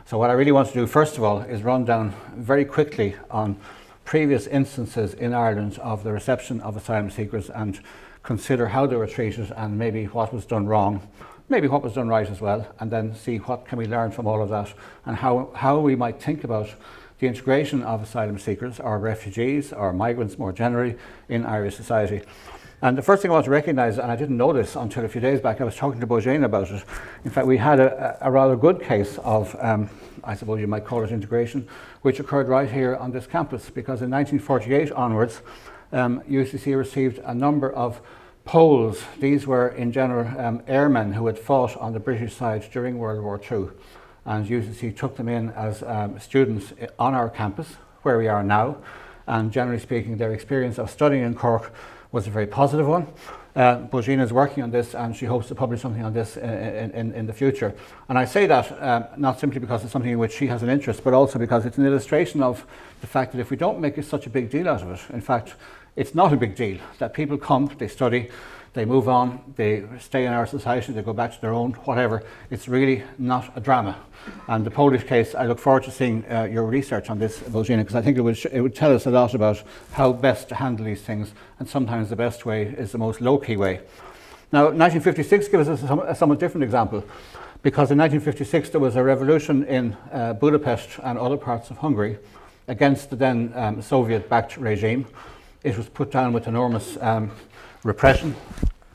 So what I really want to do first of all is run down very quickly on previous instances in Ireland of the reception of asylum seekers and consider how they were treated and maybe what was done wrong, maybe what was done right as well, and then see what can we learn from all of that and how we might think about the integration of asylum seekers or refugees or migrants more generally in Irish society. And the first thing I want to recognise, and I didn't know this until a few days back, I was talking to Bojana about it. In fact, we had a rather good case of, I suppose you might call it integration, which occurred right here on this campus, because in 1948 onwards, UCC received a number of Poles. These were in general airmen who had fought on the British side during World War II. And UCC took them in as students on our campus, where we are now. And generally speaking, their experience of studying in Cork was a very positive one. Bojana is working on this and she hopes to publish something on this in the future. And I say that not simply because it's something in which she has an interest, but also because it's an illustration of the fact that if we don't make such a big deal out of it, in fact, it's not a big deal that people come, they study, they move on, they stay in our society, they go back to their own, whatever. It's really not a drama. And the Polish case, I look forward to seeing your research on this, Bojana, because I think it would tell us a lot about how best to handle these things, and sometimes the best way is the most low-key way. Now, 1956 gives us a somewhat different example, because in 1956 there was a revolution in Budapest and other parts of Hungary against the then Soviet-backed regime. It was put down with enormous repression.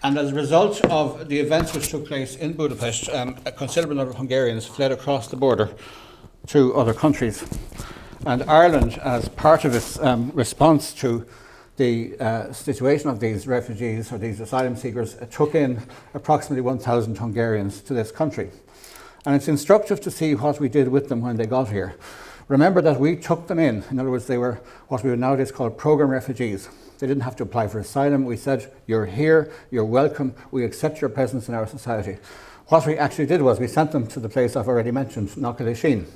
And as a result of the events which took place in Budapest, a considerable number of Hungarians fled across the border to other countries. And Ireland, as part of its response to the situation of these refugees or these asylum seekers, took in approximately 1,000 Hungarians to this country. And it's instructive to see what we did with them when they got here. Remember that we took them in other words, they were what we would nowadays call program refugees. They didn't have to apply for asylum. We said, you're here, you're welcome, we accept your presence in our society. What we actually did was we sent them to the place I've already mentioned, Knockalishin,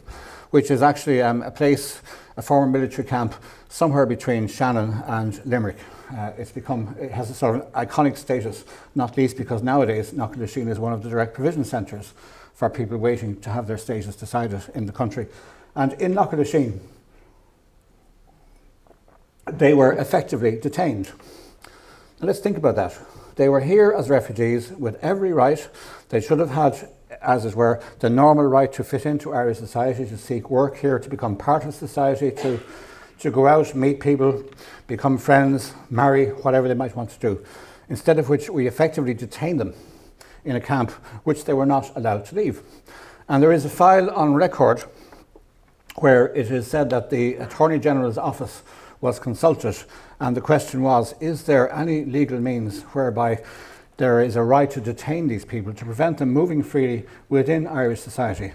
which is actually a place, a former military camp, somewhere between Shannon and Limerick. It has a sort of iconic status, not least because nowadays Knockalishin is one of the direct provision centres for people waiting to have their status decided in the country. And in Knockalishin, they were effectively detained. And let's think about that. They were here as refugees with every right. They should have had, as it were, the normal right to fit into Irish society, to seek work here, to become part of society, to go out, meet people, become friends, marry, whatever they might want to do. Instead of which we effectively detain them in a camp which they were not allowed to leave. And there is a file on record where it is said that the Attorney General's office was consulted, and the question was, is there any legal means whereby there is a right to detain these people, to prevent them moving freely within Irish society?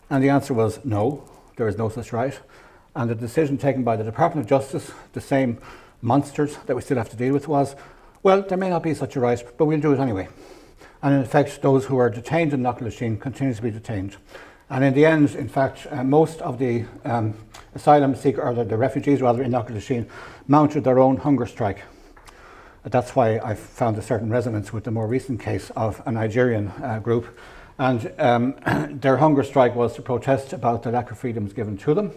And the answer was no, there is no such right. And the decision taken by the Department of Justice, the same monsters that we still have to deal with, was, well, there may not be such a right, but we'll do it anyway. And in effect, those who are detained in Knockalishin continue to be detained. And in the end, in fact, most of the asylum seekers, or the refugees rather, in Knockalishin mounted their own hunger strike. That's why I found a certain resonance with the more recent case of a Nigerian group. And their hunger strike was to protest about the lack of freedoms given to them.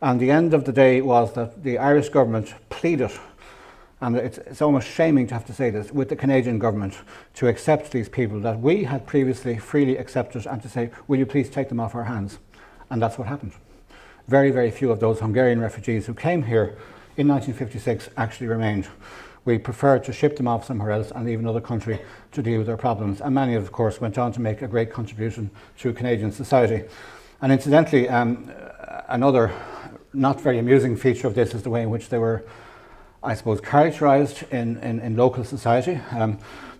And the end of the day was that the Irish government pleaded, and it's almost shaming to have to say this, with the Canadian government to accept these people that we had previously freely accepted, and to say, will you please take them off our hands? And that's what happened. Very, very few of those Hungarian refugees who came here in 1956 actually remained. We preferred to ship them off somewhere else and leave another country to deal with their problems. And many, of course, went on to make a great contribution to Canadian society. And incidentally, another not very amusing feature of this is the way in which they were, I suppose, characterised in local society.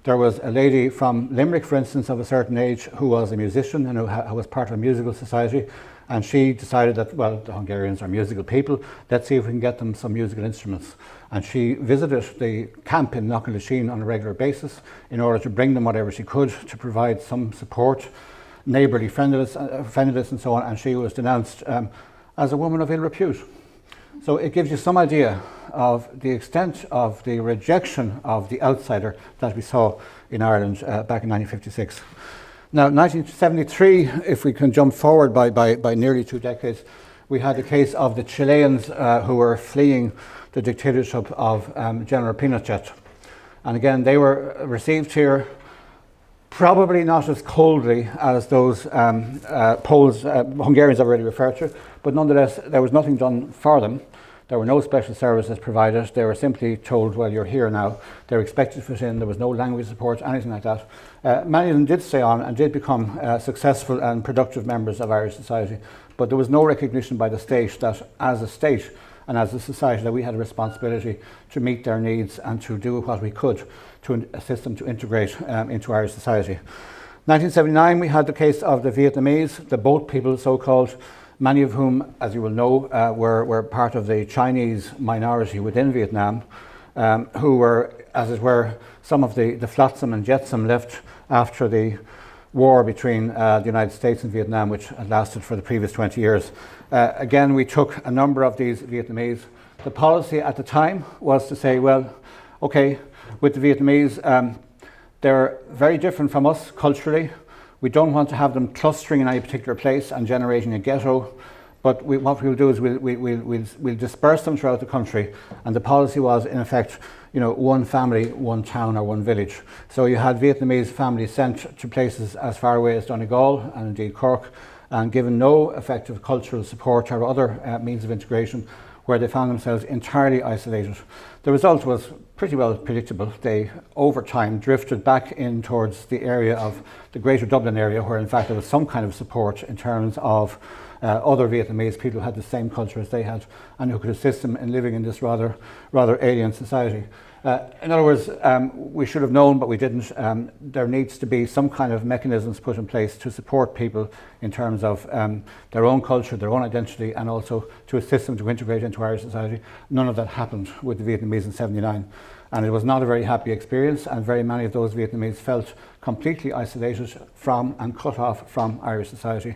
There was a lady from Limerick, for instance, of a certain age, who was a musician and who was part of a musical society. And she decided that, well, the Hungarians are musical people, let's see if we can get them some musical instruments. And she visited the camp in Knockalishin on a regular basis in order to bring them whatever she could to provide some support, neighbourly friendliness and so on. And she was denounced as a woman of ill repute. So it gives you some idea of the extent of the rejection of the outsider that we saw in Ireland back in 1956. Now, 1973, if we can jump forward by nearly 2 decades, we had the case of the Chileans who were fleeing the dictatorship of General Pinochet. And again, they were received here probably not as coldly as those Poles, Hungarians I've already referred to, but nonetheless, there was nothing done for them. There were no special services provided. They were simply told, well, you're here now. They were expected to fit in. There was no language support, anything like that. Many of them did stay on and did become successful and productive members of Irish society, but there was no recognition by the state that as a state and as a society that we had a responsibility to meet their needs and to do what we could to assist them to integrate into Irish society. 1979, we had the case of the Vietnamese, the boat people, so-called, many of whom, as you will know, were part of the Chinese minority within Vietnam, who were, as it were, some of the flotsam and jetsam left after the war between the United States and Vietnam, which had lasted for the previous 20 years. Again, we took a number of these Vietnamese. The policy at the time was to say, well, okay, with the Vietnamese, they're very different from us culturally. We don't want to have them clustering in any particular place and generating a ghetto, but what we'll do is we'll disperse them throughout the country. And the policy was, in effect, one family, one town or one village. So you had Vietnamese families sent to places as far away as Donegal and indeed Cork, and given no effective cultural support or other means of integration, where they found themselves entirely isolated. The result was pretty well predictable. They, over time, drifted back in towards the area of the Greater Dublin area, where in fact there was some kind of support in terms of other Vietnamese people who had the same culture as they had and who could assist them in living in this rather alien society. In other words, we should have known, but we didn't. There needs to be some kind of mechanisms put in place to support people in terms of their own culture, their own identity, and also to assist them to integrate into Irish society. None of that happened with the Vietnamese in '79. And it was not a very happy experience, and very many of those Vietnamese felt completely isolated from and cut off from Irish society.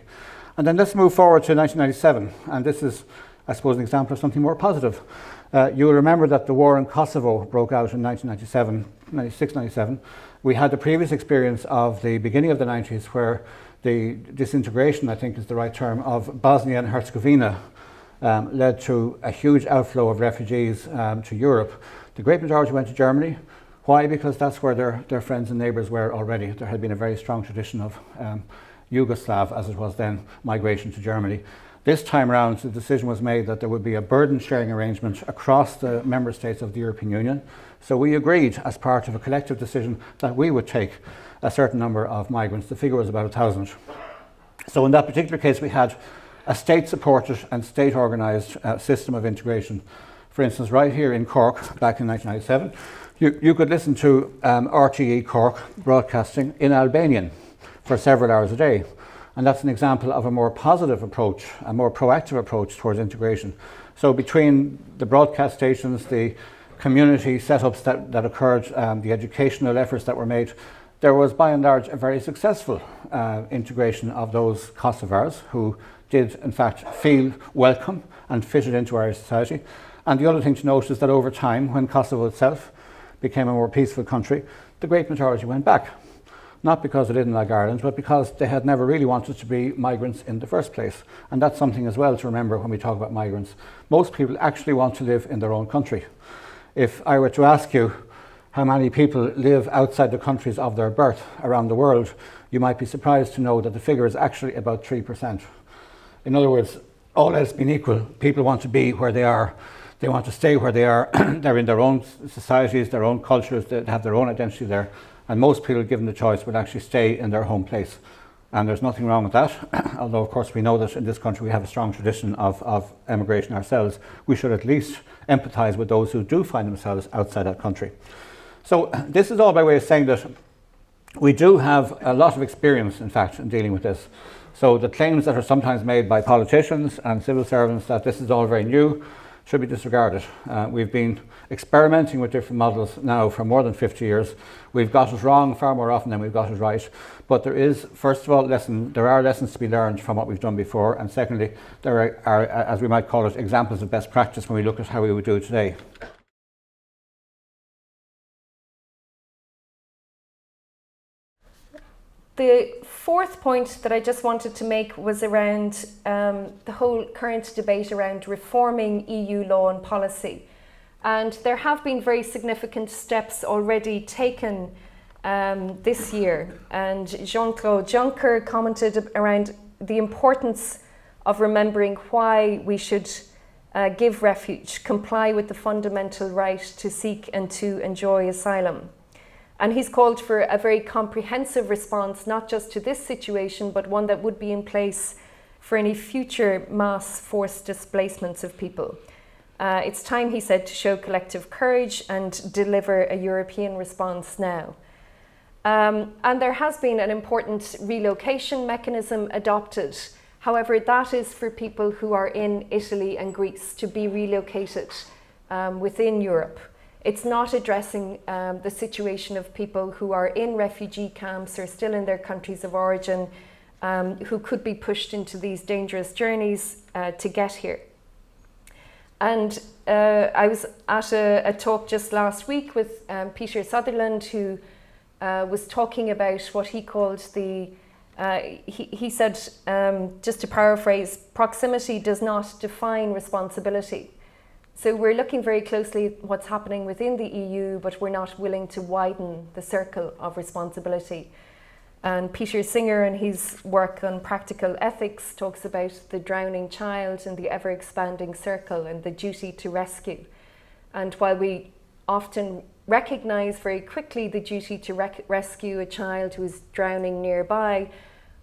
And then let's move forward to 1997, and this is, I suppose, an example of something more positive. You will remember that the war in Kosovo broke out in 1997, 96, 97. We had the previous experience of the beginning of the 90s where the disintegration, I think is the right term, of Bosnia and Herzegovina led to a huge outflow of refugees to Europe. The great majority went to Germany. Why? Because that's where their friends and neighbours were already. There had been a very strong tradition of Yugoslav, as it was then, migration to Germany. This time around, the decision was made that there would be a burden sharing arrangement across the member states of the European Union. So we agreed, as part of a collective decision, that we would take a certain number of migrants. The figure was about 1,000. So in that particular case, we had a state-supported and state-organised system of integration. For instance, right here in Cork, back in 1997, you could listen to RTE Cork broadcasting in Albanian for several hours a day. And that's an example of a more positive approach, a more proactive approach towards integration. So between the broadcast stations, the community setups that occurred, the educational efforts that were made, there was by and large a very successful integration of those Kosovars who did in fact feel welcome and fitted into Irish society. And the other thing to note is that over time, when Kosovo itself became a more peaceful country, the great majority went back. Not because they didn't like Ireland, but because they had never really wanted to be migrants in the first place. And that's something as well to remember when we talk about migrants. Most people actually want to live in their own country. If I were to ask you how many people live outside the countries of their birth around the world, you might be surprised to know that the figure is actually about 3%. In other words, all else being equal, people want to be where they are. They want to stay where they are. They're in their own societies, their own cultures, they have their own identity there. And most people, given the choice, would actually stay in their home place. And there's nothing wrong with that. Although, of course, we know that in this country we have a strong tradition of emigration ourselves. We should at least empathise with those who do find themselves outside that country. So this is all by way of saying that we do have a lot of experience, in fact, in dealing with this. So the claims that are sometimes made by politicians and civil servants that this is all very new should be disregarded. We've been experimenting with different models now for more than 50 years. We've got it wrong far more often than we've got it right. But there is, first of all, there are lessons to be learned from what we've done before. And secondly, there are, as we might call it, examples of best practice when we look at how we would do it today. The fourth point that I just wanted to make was around the whole current debate around reforming EU law and policy. And there have been very significant steps already taken this year. And Jean-Claude Juncker commented around the importance of remembering why we should give refuge, comply with the fundamental right to seek and to enjoy asylum. And he's called for a very comprehensive response, not just to this situation, but one that would be in place for any future mass forced displacements of people. It's time, he said, to show collective courage and deliver a European response now. And there has been an important relocation mechanism adopted. However, that is for people who are in Italy and Greece to be relocated within Europe. It's not addressing the situation of people who are in refugee camps or still in their countries of origin, who could be pushed into these dangerous journeys to get here. And I was at a talk just last week with Peter Sutherland, who was talking about what he called he said, just to paraphrase, proximity does not define responsibility. So we're looking very closely at what's happening within the EU, but we're not willing to widen the circle of responsibility. And Peter Singer, in his work on practical ethics, talks about the drowning child and the ever-expanding circle and the duty to rescue. And while we often recognise very quickly the duty to rescue a child who is drowning nearby,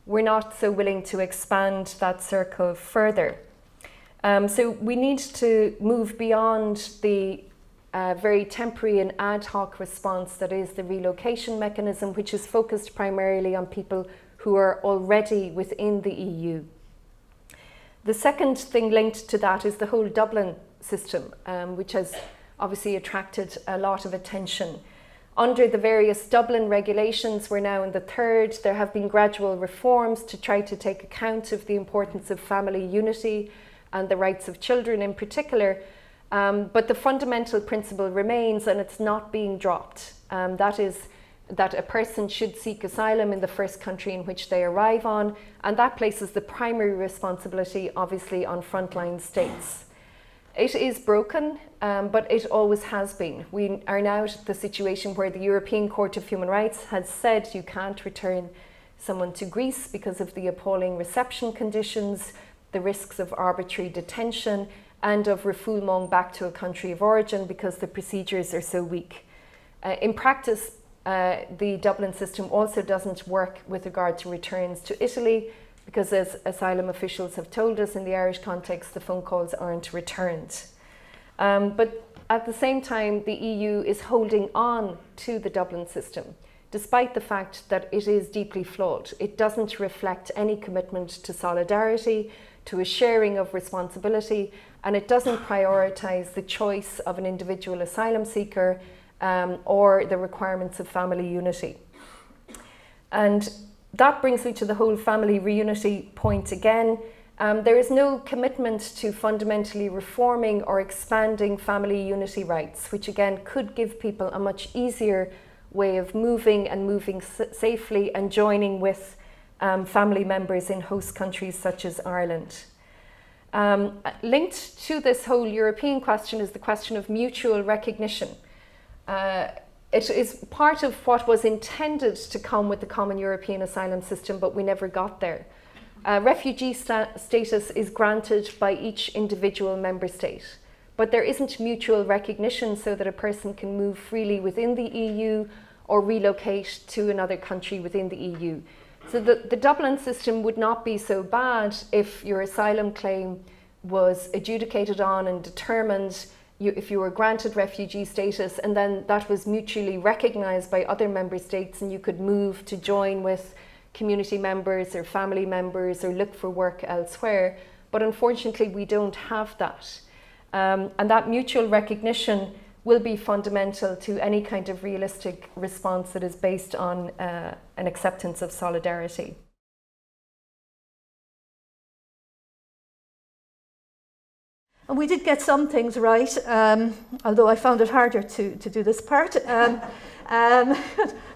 we're not so willing to expand that circle further. So we need to move beyond the very temporary and ad hoc response that is the relocation mechanism, which is focused primarily on people who are already within the EU. The second thing linked to that is the whole Dublin system, which has obviously attracted a lot of attention. Under the various Dublin regulations, we're now in the third. There have been gradual reforms to try to take account of the importance of family unity and the rights of children in particular, but the fundamental principle remains, and it's not being dropped. That is that a person should seek asylum in the first country in which they arrive on, and that places the primary responsibility obviously on frontline states. It is broken, but it always has been. We are now at the situation where the European Court of Human Rights has said you can't return someone to Greece because of the appalling reception conditions, the risks of arbitrary detention, and of refoulement back to a country of origin because the procedures are so weak. In practice, the Dublin system also doesn't work with regard to returns to Italy because, as asylum officials have told us in the Irish context, the phone calls aren't returned. But at the same time, the EU is holding on to the Dublin system, despite the fact that it is deeply flawed. It doesn't reflect any commitment to solidarity, to a sharing of responsibility, and it doesn't prioritise the choice of an individual asylum seeker or the requirements of family unity. And that brings me to the whole family reunity point again. There is no commitment to fundamentally reforming or expanding family unity rights, which again could give people a much easier way of moving and moving safely and joining with family members in host countries such as Ireland. Linked to this whole European question is the question of mutual recognition. It is part of what was intended to come with the common European asylum system, but we never got there. Refugee status is granted by each individual member state, but there isn't mutual recognition so that a person can move freely within the EU or relocate to another country within the EU. So the Dublin system would not be so bad if your asylum claim was adjudicated on and determined, if you were granted refugee status, and then that was mutually recognised by other member states and you could move to join with community members or family members or look for work elsewhere. But unfortunately, we don't have that. And that mutual recognition will be fundamental to any kind of realistic response that is based on an acceptance of solidarity. And we did get some things right, although I found it harder to do this part.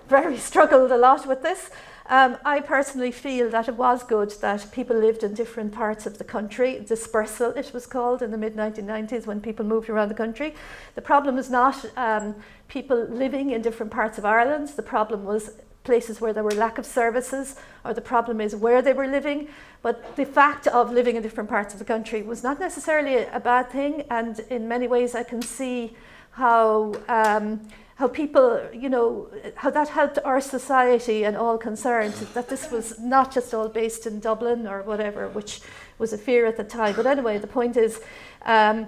Very struggled a lot with this. I personally feel that it was good that people lived in different parts of the country. Dispersal, it was called, in the mid-1990s when people moved around the country. The problem is not people living in different parts of Ireland. The problem was places where there were lack of services, or the problem is where they were living. But the fact of living in different parts of the country was not necessarily a bad thing, and in many ways I can see how people, you know, how that helped our society and all concerned, that this was not just all based in Dublin or whatever, which was a fear at the time. But anyway, the point is, I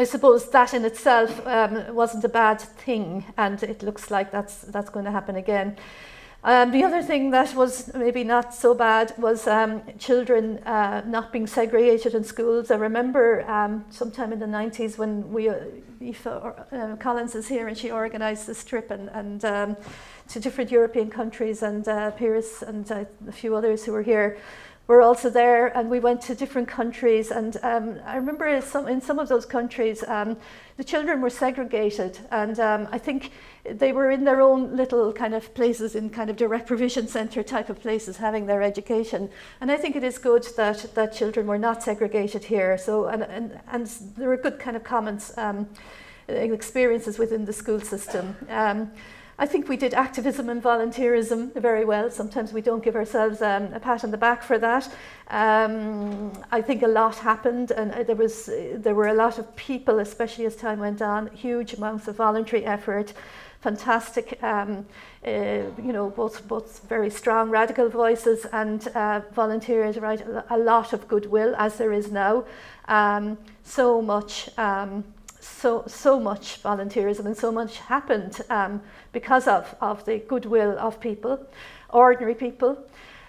suppose that in itself wasn't a bad thing, and it looks like that's going to happen again. The other thing that was maybe not so bad was children not being segregated in schools. I remember sometime in the 90s when Aoife Collins is here, and she organised this trip and to different European countries, and Piers and a few others who were here were also there, and we went to different countries, and I remember in some of those countries the children were segregated, and I think they were in their own little kind of places, in kind of direct provision centre type of places, having their education. And I think it is good that children were not segregated here. So and there were good kind of comments, experiences within the school system. I think we did activism and volunteerism very well. Sometimes we don't give ourselves a pat on the back for that. I think a lot happened, and there were a lot of people, especially as time went on, huge amounts of voluntary effort, fantastic, you know, both very strong radical voices and volunteers, right? A lot of goodwill, as there is now. So much volunteerism, and so much happened because of the goodwill of people, ordinary people.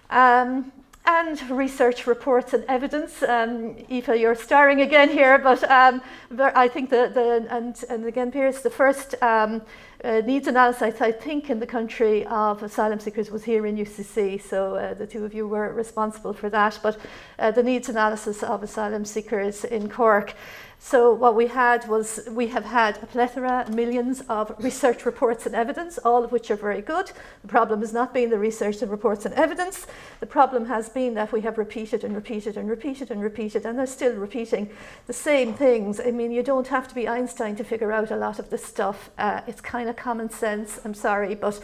And research reports and evidence. Aoife, you're starring again here, but I think and again, Piers, the first needs analysis, I think, in the country of asylum seekers was here in UCC, so the two of you were responsible for that, but the needs analysis of asylum seekers in Cork. So what we had was, we have had a plethora, millions of research reports and evidence, all of which are very good. The problem has not been the research and reports and evidence. The problem has been that we have repeated and repeated and repeated and repeated, and they're still repeating the same things. I mean, you don't have to be Einstein to figure out a lot of this stuff. It's kind of common sense, I'm sorry, but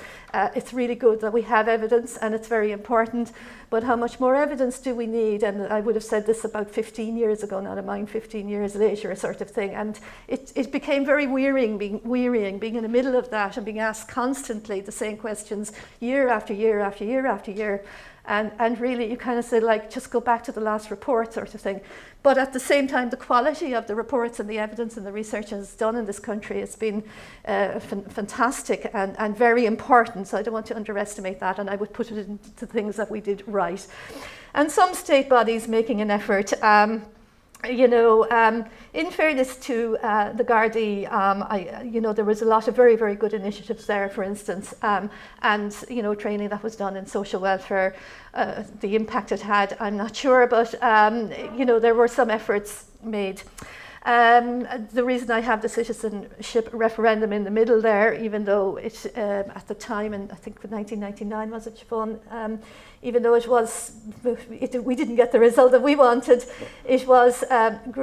it's really good that we have evidence, and it's very important. But how much more evidence do we need? And I would have said this about 15 years ago, not a mind 15 years later, sort of thing. And it became very wearying being in the middle of that and being asked constantly the same questions year after year after year after year. And really, you kind of said, like, just go back to the last report, sort of thing. But at the same time, the quality of the reports and the evidence and the research that's done in this country has been fantastic and very important. So I don't want to underestimate that, and I would put it into things that we did right. And some state bodies making an effort. You know, in fairness to the Gardaí, you know, there was a lot of very, very good initiatives there, for instance, and, you know, training that was done in social welfare. The impact it had, I'm not sure, but, you know, there were some efforts made. The reason I have the citizenship referendum in the middle there, even though it, at the time, and I think 1999 was it, Siobhan, even though we didn't get the result that we wanted, it was,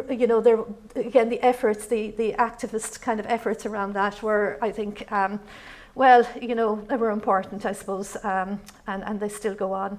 you know, there again, the efforts, the activist kind of efforts around that were, I think, well, you know, they were important, I suppose, and they still go on.